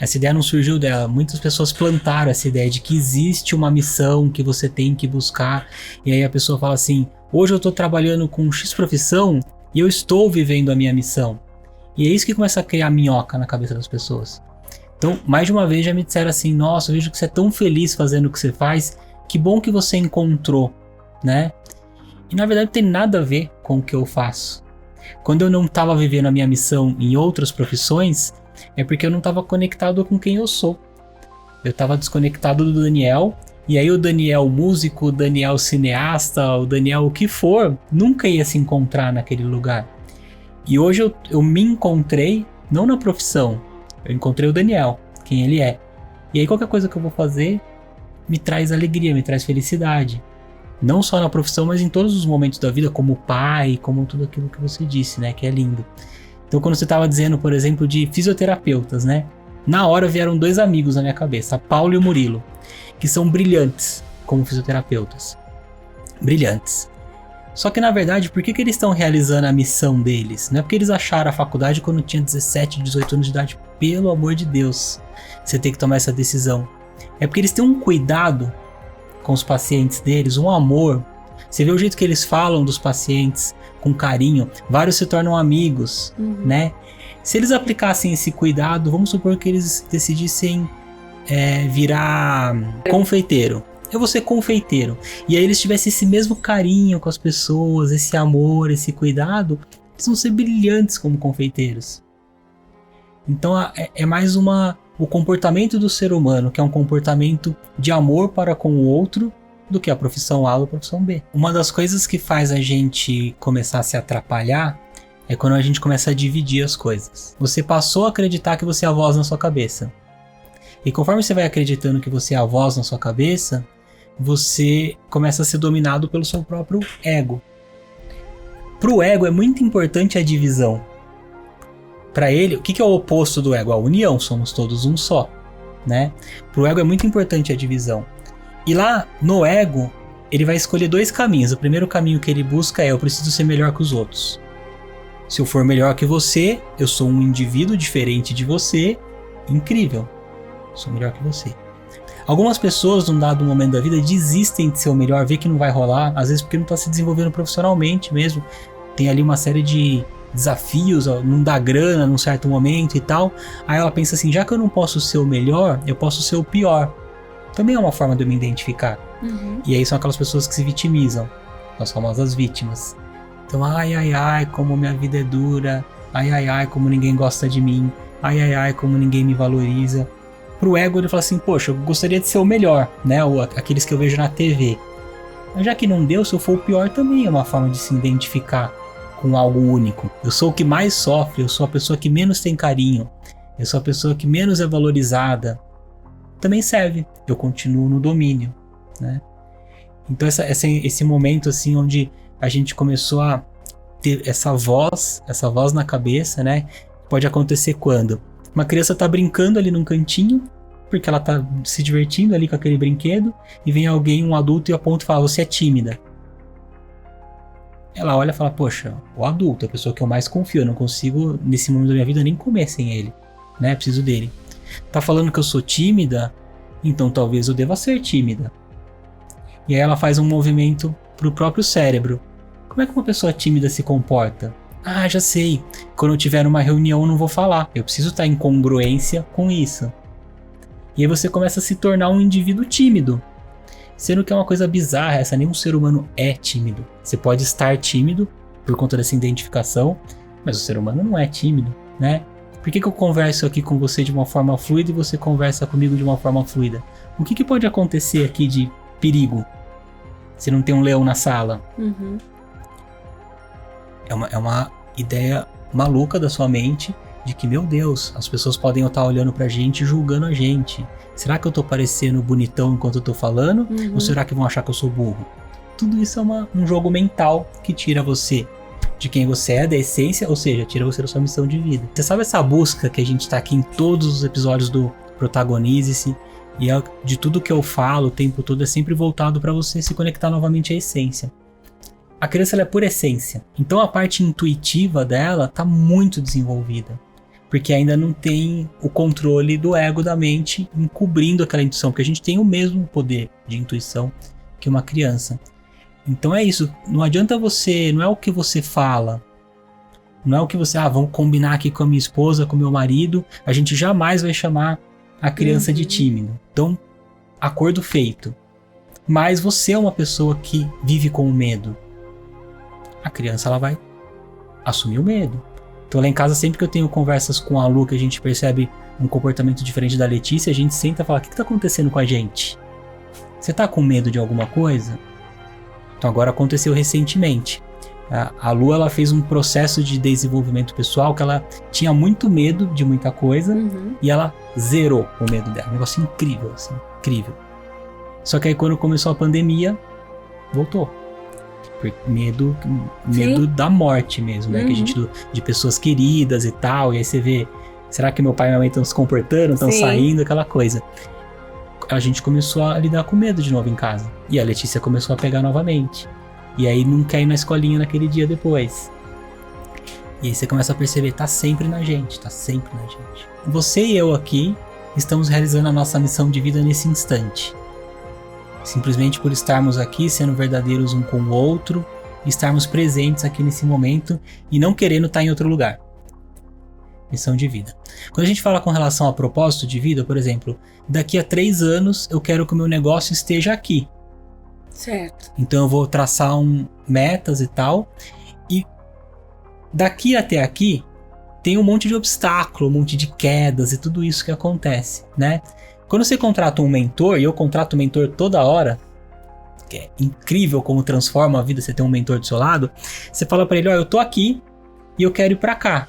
Essa ideia não surgiu dela. Muitas pessoas plantaram essa ideia de que existe uma missão que você tem que buscar. E aí a pessoa fala assim, hoje eu estou trabalhando com X profissão e eu estou vivendo a minha missão. E é isso que começa a criar minhoca na cabeça das pessoas. Então, mais de uma vez já me disseram assim, nossa, eu vejo que você é tão feliz fazendo o que você faz, que bom que você encontrou, né? E na verdade não tem nada a ver com o que eu faço. Quando eu não estava vivendo a minha missão em outras profissões, é porque eu não estava conectado com quem eu sou. Eu estava desconectado do Daniel, e aí o Daniel músico, o Daniel cineasta, o Daniel o que for, nunca ia se encontrar naquele lugar. E hoje eu me encontrei, não na profissão, eu encontrei o Daniel, quem ele é. E aí qualquer coisa que eu vou fazer me traz alegria, me traz felicidade. Não só na profissão, mas em todos os momentos da vida, como pai, como tudo aquilo que você disse, né? Que é lindo. Então quando você estava dizendo, por exemplo, de fisioterapeutas, né? Na hora vieram 2 amigos na minha cabeça, a Paulo e o Murilo, que são brilhantes como fisioterapeutas. Brilhantes. Só que na verdade, por que eles estão realizando a missão deles? Não é porque eles acharam a faculdade quando tinha 17, 18 anos de idade. Pelo amor de Deus, você tem que tomar essa decisão. É porque eles têm um cuidado com os pacientes deles, um amor. Você vê o jeito que eles falam dos pacientes, com carinho. Vários se tornam amigos, né? Se eles aplicassem esse cuidado, vamos supor que eles decidissem virar confeiteiro. Eu vou ser confeiteiro. E aí eles tivessem esse mesmo carinho com as pessoas, esse amor, esse cuidado, eles vão ser brilhantes como confeiteiros. Então é mais o comportamento do ser humano, que é um comportamento de amor para com o outro, do que a profissão A ou a profissão B. Uma das coisas que faz a gente começar a se atrapalhar é quando a gente começa a dividir as coisas. Você passou a acreditar que você é a voz na sua cabeça. E conforme você vai acreditando que você é a voz na sua cabeça, você começa a ser dominado pelo seu próprio ego. Para o ego é muito importante a divisão. Para ele, o que é o oposto do ego? A união, somos todos um só, né? Para o ego é muito importante a divisão. E lá no ego, ele vai escolher 2 caminhos. O primeiro caminho que ele busca é: eu preciso ser melhor que os outros. Se eu for melhor que você, eu sou um indivíduo diferente de você, incrível, sou melhor que você. Algumas pessoas, num dado momento da vida, desistem de ser o melhor, vê que não vai rolar, às vezes porque não está se desenvolvendo profissionalmente mesmo. Tem ali uma série de desafios, não dá grana num certo momento e tal. Aí ela pensa assim, já que eu não posso ser o melhor, eu posso ser o pior. Também é uma forma de eu me identificar. E aí são aquelas pessoas que se vitimizam, as famosas vítimas. Então, ai, como minha vida é dura, ai, como ninguém gosta de mim, ai, como ninguém me valoriza. Pro ego ele fala assim, poxa, eu gostaria de ser o melhor, né? Ou aqueles que eu vejo na TV. Mas já que não deu, se eu for o pior também é uma forma de se identificar com algo único. Eu sou o que mais sofre, eu sou a pessoa que menos tem carinho, eu sou a pessoa que menos é valorizada. Também serve, eu continuo no domínio, né? Então esse momento assim onde a gente começou a ter essa voz na cabeça, né? Pode acontecer quando uma criança tá brincando ali num cantinho, porque ela tá se divertindo ali com aquele brinquedo, e vem alguém, um adulto, e aponta e fala, você é tímida. Ela olha e fala, poxa, o adulto é a pessoa que eu mais confio, eu não consigo, nesse momento da minha vida, nem comer sem ele, né? Preciso dele. Tá falando que eu sou tímida? Então talvez eu deva ser tímida. E aí ela faz um movimento pro próprio cérebro. Como é que uma pessoa tímida se comporta? Ah, já sei. Quando eu tiver uma reunião eu não vou falar. Eu preciso estar em congruência com isso. E aí você começa a se tornar um indivíduo tímido. Sendo que é uma coisa bizarra essa, nenhum ser humano é tímido. Você pode estar tímido por conta dessa identificação, mas o ser humano não é tímido, né? Por que eu converso aqui com você de uma forma fluida e você conversa comigo de uma forma fluida? O que pode acontecer aqui de perigo se não tem um leão na sala? É uma ideia maluca da sua mente de que, meu Deus, as pessoas podem estar olhando pra gente e julgando a gente. Será que eu tô parecendo bonitão enquanto eu tô falando? Ou será que vão achar que eu sou burro? Tudo isso é um jogo mental que tira você de quem você é, da essência, ou seja, tira você da sua missão de vida. Você sabe essa busca que a gente tá aqui em todos os episódios do Protagonize-se, e de tudo que eu falo o tempo todo é sempre voltado para você se conectar novamente à essência. A criança ela é por essência, então a parte intuitiva dela tá muito desenvolvida. Porque ainda não tem o controle do ego da mente encobrindo aquela intuição, porque a gente tem o mesmo poder de intuição que uma criança. Então é isso, não adianta você, não é o que você fala, não é o que você, vamos combinar aqui com a minha esposa, com o meu marido, a gente jamais vai chamar a criança de tímido. Então, acordo feito. Mas você é uma pessoa que vive com o medo. A criança, ela vai assumir o medo. Então lá em casa, sempre que eu tenho conversas com a Lu, que a gente percebe um comportamento diferente da Letícia, a gente senta e fala, o que tá acontecendo com a gente? Você tá com medo de alguma coisa? Então agora aconteceu recentemente. A Lu, ela fez um processo de desenvolvimento pessoal que ela tinha muito medo de muita coisa e ela zerou o medo dela. Um negócio incrível, assim, incrível. Só que aí quando começou a pandemia, voltou. Medo da morte mesmo, né? Que a gente, de pessoas queridas e tal. E aí você vê, será que meu pai e minha mãe estão se comportando, estão saindo, aquela coisa. A gente começou a lidar com medo de novo em casa. E a Letícia começou a pegar novamente. E aí não quer ir na escolinha naquele dia depois. E aí você começa a perceber, tá sempre na gente, tá sempre na gente. Você e eu aqui estamos realizando a nossa missão de vida nesse instante. Simplesmente por estarmos aqui, sendo verdadeiros um com o outro, estarmos presentes aqui nesse momento e não querendo estar em outro lugar. Missão de vida. Quando a gente fala com relação a propósito de vida, por exemplo, daqui a 3 anos eu quero que o meu negócio esteja aqui. Certo. Então eu vou traçar metas e tal, e daqui até aqui tem um monte de obstáculo, um monte de quedas e tudo isso que acontece, né? Quando você contrata um mentor, e eu contrato um mentor toda hora, que é incrível como transforma a vida você ter um mentor do seu lado, você fala pra ele, eu tô aqui e eu quero ir pra cá.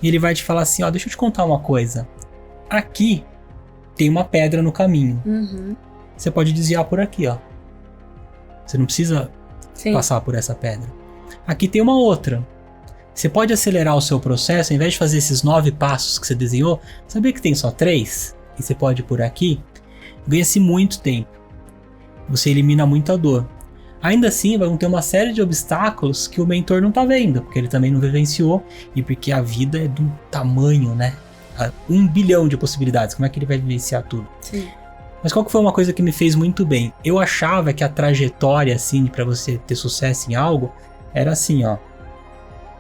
E ele vai te falar assim, deixa eu te contar uma coisa. Aqui tem uma pedra no caminho. Você pode desviar por aqui, Você não precisa passar por essa pedra. Aqui tem uma outra. Você pode acelerar o seu processo, ao invés de fazer esses 9 passos que você desenhou, sabia que tem só 3? E você pode ir por aqui, ganha-se muito tempo. Você elimina muita dor. Ainda assim, vão ter uma série de obstáculos que o mentor não tá vendo, porque ele também não vivenciou e porque a vida é do tamanho, né? 1 bilhão de possibilidades. Como é que ele vai vivenciar tudo? Sim. Mas qual que foi uma coisa que me fez muito bem? Eu achava que a trajetória, assim, pra você ter sucesso em algo, era assim,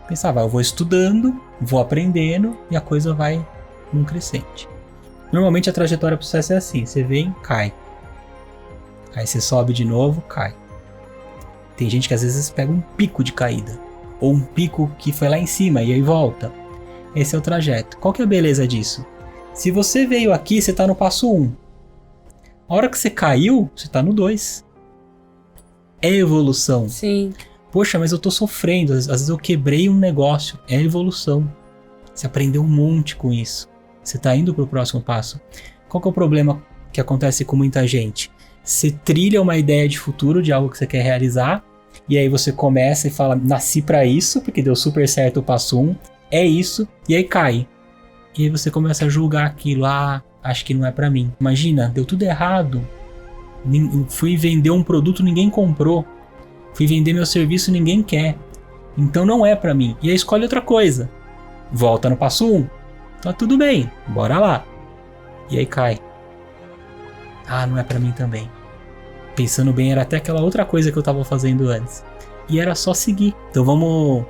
Pensava, eu vou estudando, vou aprendendo e a coisa vai num crescente. Normalmente a trajetória pro sucesso é assim, você vem, cai. Aí você sobe de novo, cai. Tem gente que às vezes pega um pico de caída, ou um pico que foi lá em cima e aí volta. Esse é o trajeto. Qual que é a beleza disso? Se você veio aqui, você tá no passo 1. A hora que você caiu, você tá no 2. É evolução. Sim. Poxa, mas eu tô sofrendo, às vezes eu quebrei um negócio. É evolução. Você aprendeu um monte com isso. Você tá indo pro próximo passo. Qual que é o problema que acontece com muita gente? Você trilha uma ideia de futuro, de algo que você quer realizar, e aí você começa e fala, nasci pra isso, porque deu super certo o passo 1, é isso, e aí cai. E aí você começa a julgar aquilo, acho que não é pra mim. Imagina, deu tudo errado. Fui vender um produto, ninguém comprou. Fui vender meu serviço, ninguém quer. Então não é pra mim. E aí escolhe outra coisa. Volta no passo 1. Tá tudo bem, bora lá. E aí cai. Não é pra mim também. Pensando bem, era até aquela outra coisa que eu tava fazendo antes. E era só seguir. Então vamos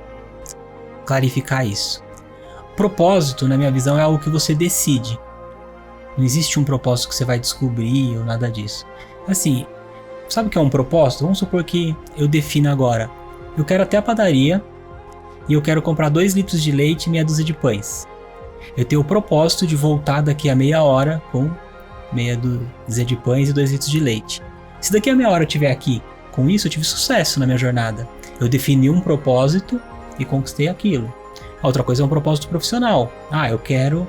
clarificar isso. Propósito, na minha visão, é algo que você decide. Não existe um propósito que você vai descobrir ou nada disso. Assim, sabe o que é um propósito? Vamos supor que eu defino agora. Eu quero até a padaria e eu quero comprar 2 litros de leite e meia dúzia de pães. Eu tenho o propósito de voltar daqui a meia hora com meia dúzia de pães e 2 litros de leite. Se daqui a meia hora eu estiver aqui com isso, eu tive sucesso na minha jornada. Eu defini um propósito e conquistei aquilo. A outra coisa é um propósito profissional. Eu quero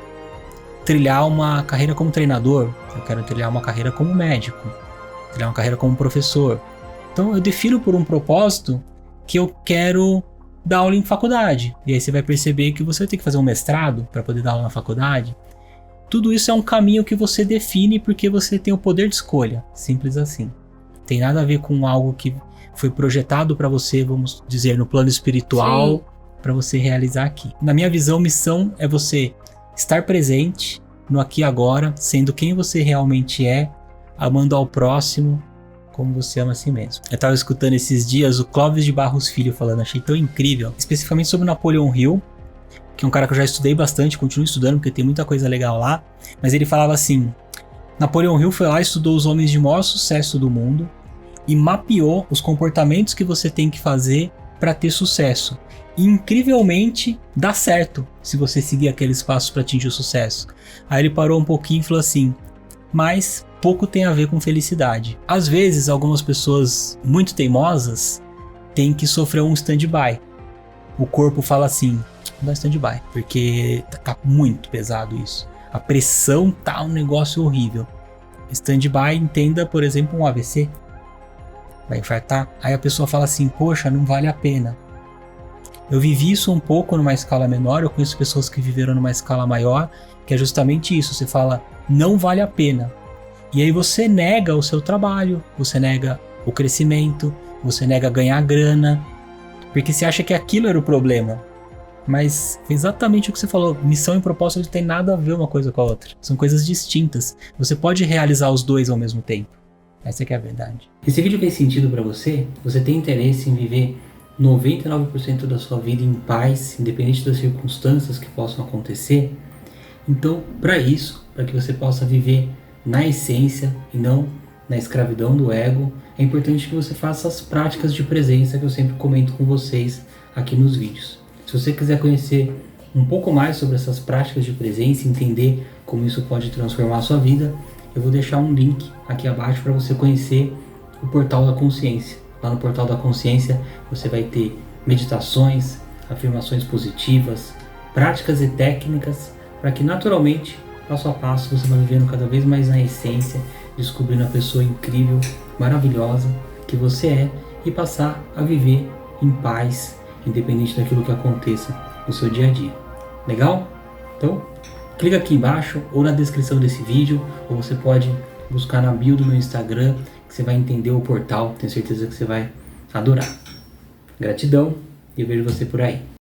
trilhar uma carreira como treinador. Eu quero trilhar uma carreira como médico. Trilhar uma carreira como professor. Então eu defino por um propósito que eu quero dar aula em faculdade. E aí você vai perceber que você tem que fazer um mestrado para poder dar aula na faculdade. Tudo isso é um caminho que você define porque você tem o poder de escolha. Simples assim. Tem nada a ver com algo que foi projetado para você, vamos dizer, no plano espiritual, para você realizar aqui. Na minha visão, missão é você estar presente no aqui e agora, sendo quem você realmente é, amando ao próximo como você ama a si mesmo. Eu estava escutando esses dias o Clóvis de Barros Filho falando, achei tão incrível, especificamente sobre Napoleon Hill, que é um cara que eu já estudei bastante, continuo estudando porque tem muita coisa legal lá, mas ele falava assim, Napoleon Hill foi lá e estudou os homens de maior sucesso do mundo e mapeou os comportamentos que você tem que fazer para ter sucesso. E incrivelmente dá certo se você seguir aqueles passos para atingir o sucesso. Aí ele parou um pouquinho e falou assim, mas pouco tem a ver com felicidade. Às vezes algumas pessoas muito teimosas têm que sofrer um stand-by. O corpo fala assim, não dá stand-by, porque tá muito pesado isso. A pressão tá um negócio horrível. Stand-by, entenda, por exemplo, um AVC. Vai infartar. Aí a pessoa fala assim, poxa, não vale a pena. Eu vivi isso um pouco numa escala menor, eu conheço pessoas que viveram numa escala maior, que é justamente isso, você fala, não vale a pena. E aí você nega o seu trabalho, você nega o crescimento, você nega ganhar grana, porque você acha que aquilo era o problema. Mas exatamente o que você falou, missão e propósito não tem nada a ver uma coisa com a outra. São coisas distintas. Você pode realizar os dois ao mesmo tempo. Essa que é a verdade. Esse vídeo fez sentido para você? Você tem interesse em viver 99% da sua vida em paz, independente das circunstâncias que possam acontecer? Então, para isso, para que você possa viver na essência e não na escravidão do ego, é importante que você faça as práticas de presença que eu sempre comento com vocês aqui nos vídeos. Se você quiser conhecer um pouco mais sobre essas práticas de presença e entender como isso pode transformar a sua vida, eu vou deixar um link aqui abaixo para você conhecer o Portal da Consciência. Lá no Portal da Consciência você vai ter meditações, afirmações positivas, práticas e técnicas para que naturalmente, passo a passo, você vá vivendo cada vez mais na essência, descobrindo a pessoa incrível, maravilhosa que você é e passar a viver em paz, independente daquilo que aconteça no seu dia a dia. Legal? Então, clica aqui embaixo ou na descrição desse vídeo, ou você pode buscar na bio do meu Instagram, que você vai entender o portal, tenho certeza que você vai adorar. Gratidão e eu vejo você por aí.